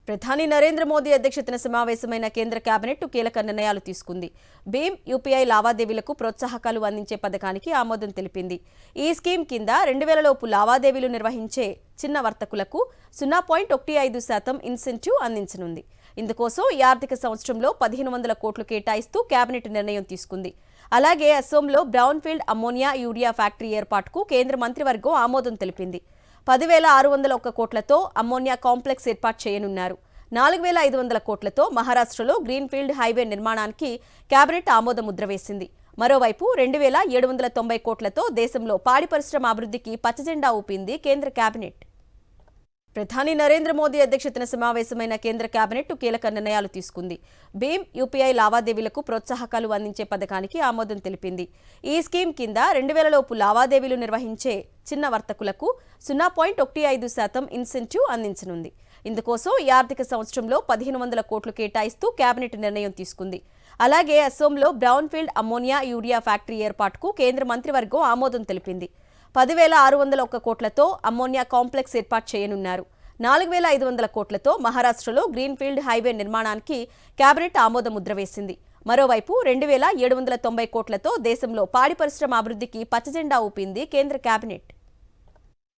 ప్రధాని నరేంద్ర మోదీ అధ్యక్షతన సమావేశమైన కేంద్ర కేబినెట్ కీలక నిర్ణయాలు తీసుకుంది. భీమ్ యూపీఐ లావాదేవీలకు ప్రోత్సాహకాలు అందించే పథకానికి ఆమోదం తెలిపింది. ఈ స్కీమ్ కింద 2000 లోపు లావాదేవీలు నిర్వహించే చిన్న వర్తకులకు 0.15% ఇన్సెంటివ్ అందించనుంది. ఇందుకోసం ఈ ఆర్థిక సంవత్సరంలో 1500 కోట్లు కేటాయిస్తూ కేబినెట్ నిర్ణయం తీసుకుంది. అలాగే అసోంలో బ్రౌన్ఫీల్డ్ అమ్మోనియా యూరియా ఫ్యాక్టరీ ఏర్పాటుకు కేంద్ర మంత్రివర్గం ఆమోదం తెలిపింది. 10,601 కోట్లతో అమ్మోనియా కాంప్లెక్స్ ఏర్పాటు చేయనున్నారు. 4,500 కోట్లతో మహారాష్ట్రలో గ్రీన్ఫీల్డ్ హైవే నిర్మాణానికి కేబినెట్ ఆమోద ముద్ర వేసింది. మరోవైపు 2,790 కోట్లతో దేశంలో పాడి పరిశ్రమ అభివృద్ధికి పచ్చజెండా ఊపింది కేంద్ర కేబినెట్. ప్రధాని నరేంద్ర మోదీ అధ్యక్షతన సమావేశమైన కేంద్ర కేబినెట్ కీలక నిర్ణయాలు తీసుకుంది. భీమ్ యూపీఐ లావాదేవీలకు ప్రోత్సాహకాలు అందించే పథకానికి ఆమోదం తెలిపింది. ఈ స్కీమ్ కింద 2000 లోపు లావాదేవీలు నిర్వహించే చిన్న వర్తకులకు 0.15% ఇన్సెంటివ్ అందించనుంది. ఇందుకోసం ఈ ఆర్థిక సంవత్సరంలో 1500 కోట్లు కేటాయిస్తూ కేబినెట్ నిర్ణయం తీసుకుంది. అలాగే అసోంలో బ్రౌన్ఫీల్డ్ అమ్మోనియా యూరియా ఫ్యాక్టరీ ఏర్పాటుకు కేంద్ర మంత్రివర్గం ఆమోదం తెలిపింది. 10,601 కోట్లతో అమ్మోనియా కాంప్లెక్స్ ఏర్పాటు చేయనున్నారు. 4,500 కోట్లతో మహారాష్ట్రలో గ్రీన్ఫీల్డ్ హైవే నిర్మాణానికి కేబినెట్ ఆమోద ముద్ర వేసింది. మరోవైపు 2,790 కోట్లతో దేశంలో పాడి పరిశ్రమ అభివృద్ధికి పచ్చజెండా ఊపింది కేంద్ర కేబినెట్.